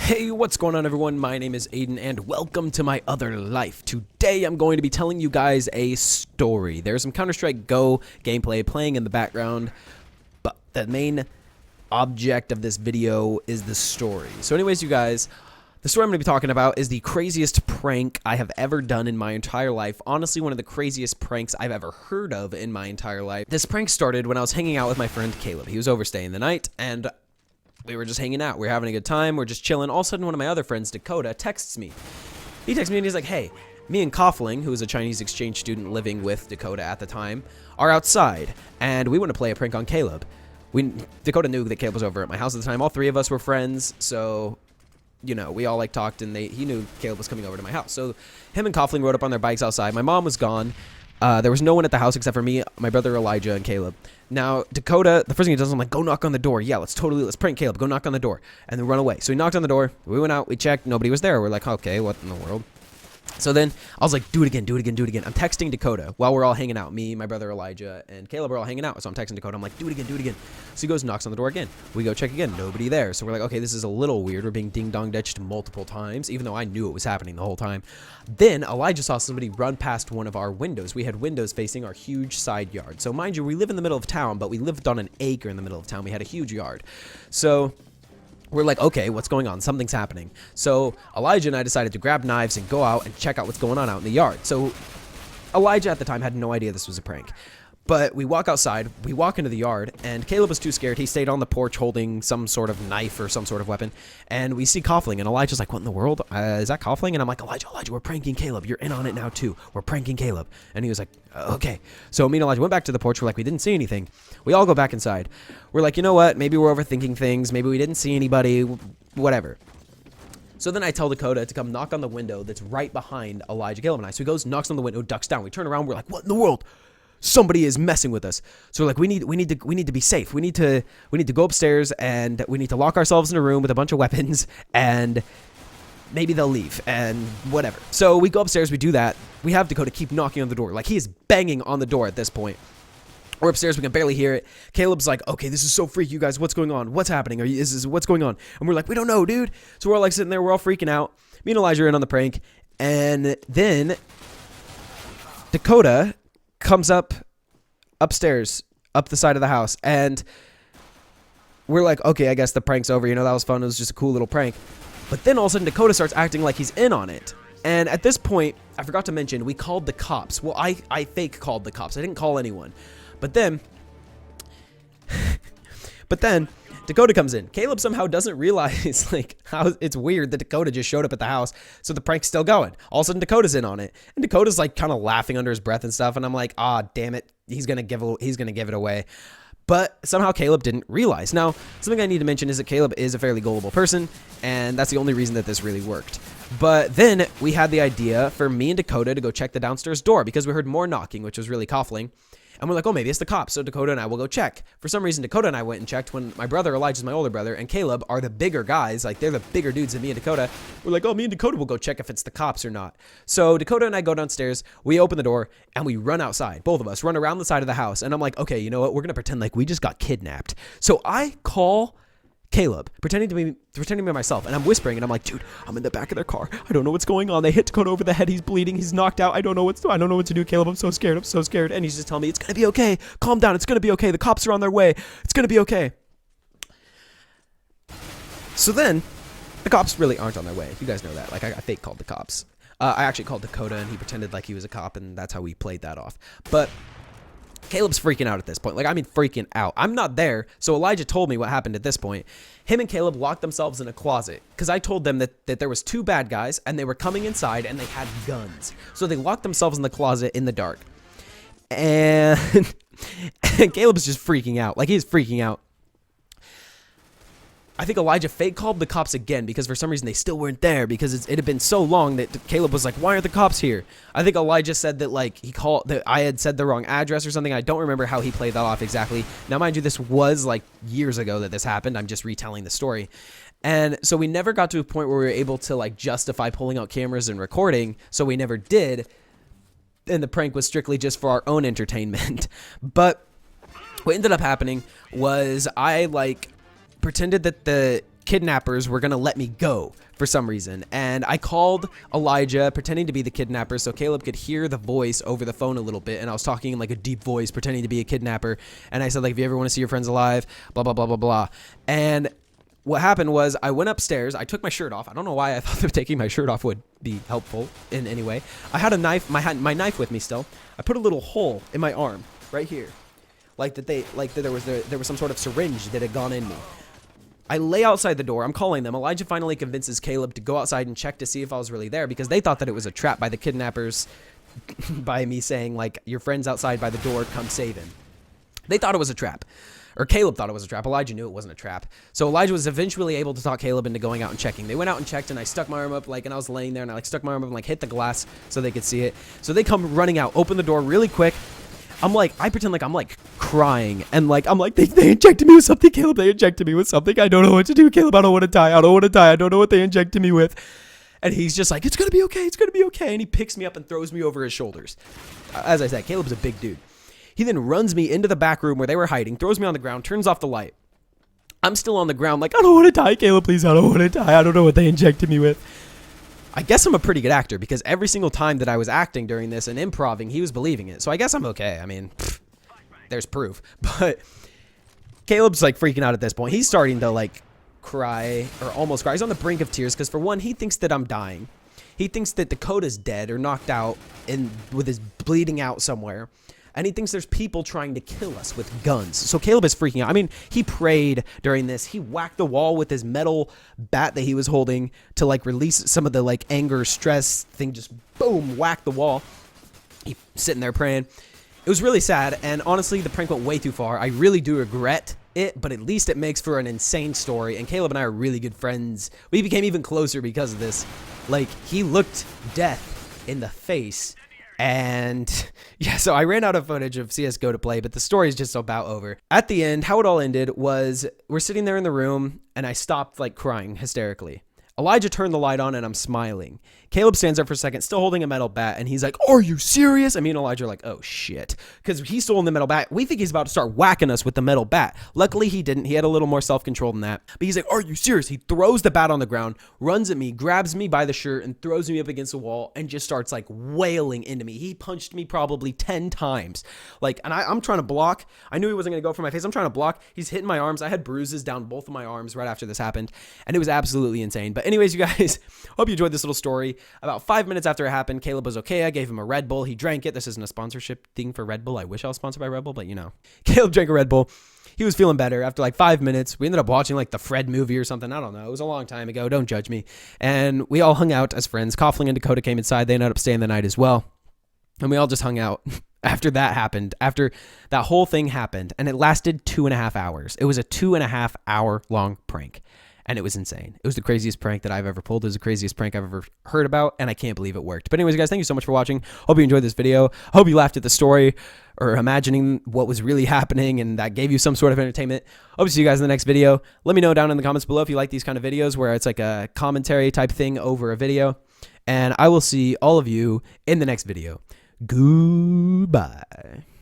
Hey, what's going on everyone? My name is Aiden and welcome to my other life. Today I'm going to be telling you guys a story. There's some Counter-Strike Go gameplay playing in the background, but the main object of this video is the story. So anyways, you guys, the story I'm going to be talking about is the craziest prank I have ever done in my entire life. Honestly, one of the craziest pranks I've ever heard of in my entire life. This prank started when I was hanging out with my friend Caleb. He was overstaying the night and we were just hanging out. We were having a good time. We're just chilling. All of a sudden, one of my other friends, Dakota, texts me. He texts me and he's like, hey, me and Koffling, who was a Chinese exchange student living with Dakota at the time, are outside, and we want to play a prank on Caleb. Dakota knew that Caleb was over at my house at the time. All three of us were friends, so, you know, we all, like, talked, and he knew Caleb was coming over to my house. So him and Koffling rode up on their bikes outside. My mom was gone. There was no one at the house except for me, my brother Elijah, and Caleb. Now, Dakota, the first thing he does, I'm like, go knock on the door. Yeah, let's prank Caleb. Go knock on the door. And then run away. So he knocked on the door. We went out. We checked. Nobody was there. We're like, okay, what in the world? So then I was like, do it again, do it again, do it again. I'm texting Dakota while we're all hanging out. Me, my brother Elijah, and Caleb are all hanging out. So I'm texting Dakota. I'm like, do it again, do it again. So he goes, knocks on the door again. We go check again. Nobody there. So we're like, okay, this is a little weird. We're being ding-dong ditched multiple times, even though I knew it was happening the whole time. Then Elijah saw somebody run past one of our windows. We had windows facing our huge side yard. So mind you, we live in the middle of town, but we lived on an acre in the middle of town. We had a huge yard. So we're like, okay, what's going on? Something's happening. So Elijah and I decided to grab knives and go out and check out what's going on out in the yard. So Elijah at the time had no idea this was a prank. But we walk outside, we walk into the yard, and Caleb was too scared. He stayed on the porch holding some sort of knife or some sort of weapon. And we see Koffling, and Elijah's like, what in the world? Is that Koffling? And I'm like, Elijah, we're pranking Caleb. You're in on it now, too. We're pranking Caleb. And he was like, okay. So me and Elijah went back to the porch. We're like, we didn't see anything. We all go back inside. We're like, you know what? Maybe we're overthinking things. Maybe we didn't see anybody. Whatever. So then I tell Dakota to come knock on the window that's right behind Elijah, Caleb, and I. So he goes, knocks on the window, ducks down. We turn around. We're like, what in the world? Somebody is messing with us. So we're like, we need to be safe. We need to go upstairs and we need to lock ourselves in a room with a bunch of weapons and maybe they'll leave and whatever. So we go upstairs, we do that. We have Dakota keep knocking on the door. Like, he is banging on the door at this point. We're upstairs, we can barely hear it. Caleb's like, okay, this is so freaky, you guys. What's going on? What's happening? What's going on? And we're like, we don't know, dude. So we're all like sitting there, we're all freaking out. Me and Elijah are in on the prank. And then Dakota comes upstairs, up the side of the house, and we're like, okay, I guess the prank's over. You know, that was fun. It was just a cool little prank. But then all of a sudden, Dakota starts acting like he's in on it. And at this point, I forgot to mention, we called the cops. Well, I fake called the cops. I didn't call anyone. But then Dakota comes in. Caleb somehow doesn't realize, like, how it's weird that Dakota just showed up at the house, so the prank's still going. All of a sudden, Dakota's in on it, and Dakota's like kind of laughing under his breath and stuff. And I'm like, ah, damn it, he's gonna give it away. But somehow Caleb didn't realize. Now, something I need to mention is that Caleb is a fairly gullible person, and that's the only reason that this really worked. But then we had the idea for me and Dakota to go check the downstairs door because we heard more knocking, which was really Koffling. And we're like, oh, maybe it's the cops. So Dakota and I will go check. For some reason, Dakota and I went and checked when my brother, Elijah's my older brother, and Caleb are the bigger guys. Like, they're the bigger dudes than me and Dakota. We're like, oh, me and Dakota will go check if it's the cops or not. So Dakota and I go downstairs. We open the door, and we run outside. Both of us run around the side of the house. And I'm like, okay, you know what? We're going to pretend like we just got kidnapped. So I call Caleb, pretending to be myself, and I'm whispering, and I'm like, dude, I'm in the back of their car. I don't know what's going on. They hit Dakota over the head. He's bleeding. He's knocked out. I don't know what to do, Caleb. I'm so scared. And he's just telling me, it's gonna be okay. Calm down. It's gonna be okay. The cops are on their way. It's gonna be okay. So then, the cops really aren't on their way. You guys know that. Like, I fake called the cops. I actually called Dakota, and he pretended like he was a cop, and that's how we played that off. But Caleb's freaking out at this point. Like, I mean, freaking out. I'm not there, so Elijah told me what happened at this point. Him and Caleb locked themselves in a closet because I told them that there was two bad guys, and they were coming inside, and they had guns. So they locked themselves in the closet in the dark. And Caleb's just freaking out. Like, he's freaking out. I think Elijah fake called the cops again because for some reason they still weren't there because it had been so long that Caleb was like, why aren't the cops here? I think Elijah said that, like, that I had said the wrong address or something. I don't remember how he played that off exactly. Now, mind you, this was like years ago that this happened. I'm just retelling the story. And so we never got to a point where we were able to, like, justify pulling out cameras and recording. So we never did. And the prank was strictly just for our own entertainment. But what ended up happening was I, like, pretended that the kidnappers were gonna let me go for some reason. And I called Elijah pretending to be the kidnapper so Caleb could hear the voice over the phone a little bit. And I was talking in like a deep voice pretending to be a kidnapper. And I said, like, if you ever want to see your friends alive, blah, blah, blah, blah, blah. And what happened was I went upstairs. I took my shirt off. I don't know why I thought that taking my shirt off would be helpful in any way. I had a knife, my knife with me still. I put a little hole in my arm right here. Like that there was some sort of syringe that had gone in me. I lay outside the door. I'm calling them. Elijah finally convinces Caleb to go outside and check to see if I was really there because they thought that it was a trap by the kidnappers by me saying, like, your friend's outside by the door, come save him. They thought it was a trap. Or Caleb thought it was a trap. Elijah knew it wasn't a trap. So Elijah was eventually able to talk Caleb into going out and checking. They went out and checked, and I stuck my arm up, like, and I was laying there, and I, like, stuck my arm up and, like, hit the glass so they could see it. So they come running out, open the door really quick. I'm like, I pretend like I'm, like, crying, and, like, I'm like, they injected me with something, Caleb. They injected me with something. I don't know what to do, Caleb. I don't want to die. I don't want to die. I don't know what they injected me with. And he's just like, it's going to be okay. It's going to be okay. And he picks me up and throws me over his shoulders. As I said, Caleb's a big dude. He then runs me into the back room where they were hiding, throws me on the ground, turns off the light. I'm still on the ground like, I don't want to die, Caleb, please. I don't want to die. I don't know what they injected me with. I guess I'm a pretty good actor because every single time that I was acting during this and improving, he was believing it. So I guess I'm okay. I mean, there's proof. But Caleb's like freaking out at this point. He's starting to like cry or almost cry. He's on the brink of tears because for one, he thinks that I'm dying. He thinks that Dakota's dead or knocked out and with his bleeding out somewhere. And he thinks there's people trying to kill us with guns. So Caleb is freaking out. I mean, he prayed during this. He whacked the wall with his metal bat that he was holding to like release some of the like anger, stress thing. Just boom, whacked the wall. He's sitting there praying. It was really sad. And honestly, the prank went way too far. I really do regret it, but at least it makes for an insane story. And Caleb and I are really good friends. We became even closer because of this. Like, he looked death in the face. And yeah, so I ran out of footage of CSGO to play, but the story is just about over. At the end, how it all ended was we're sitting there in the room and I stopped like crying hysterically. Elijah turned the light on and I'm smiling. Caleb stands there for a second, still holding a metal bat, and he's like, are you serious? I mean, Elijah are like, oh shit. Because he's still holding the metal bat. We think he's about to start whacking us with the metal bat. Luckily, he didn't. He had a little more self-control than that. But he's like, are you serious? He throws the bat on the ground, runs at me, grabs me by the shirt, and throws me up against the wall, and just starts like wailing into me. He punched me probably 10 times. Like, and I'm trying to block. I knew he wasn't going to go for my face. I'm trying to block. He's hitting my arms. I had bruises down both of my arms right after this happened, and it was absolutely insane. But anyways, you guys, hope you enjoyed this little story. About 5 minutes after it happened, Caleb was okay. I gave him a Red Bull. He drank it. This isn't a sponsorship thing for Red Bull. I wish I was sponsored by Red Bull, but you know. Caleb drank a Red Bull. He was feeling better after like 5 minutes. We ended up watching like the Fred movie or something. I don't know. It was a long time ago. Don't judge me. And we all hung out as friends. Coughlin and Dakota came inside. They ended up staying the night as well. And we all just hung out. After that happened, after that whole thing happened, and it lasted 2.5 hours. It was a 2.5 hour long prank. And it was insane. It was the craziest prank that I've ever pulled. It was the craziest prank I've ever heard about, and I can't believe it worked. But anyways, guys, thank you so much for watching. Hope you enjoyed this video. Hope you laughed at the story or imagining what was really happening, and that gave you some sort of entertainment. Hope to see you guys in the next video. Let me know down in the comments below if you like these kind of videos where it's like a commentary type thing over a video. And I will see all of you in the next video. Goodbye.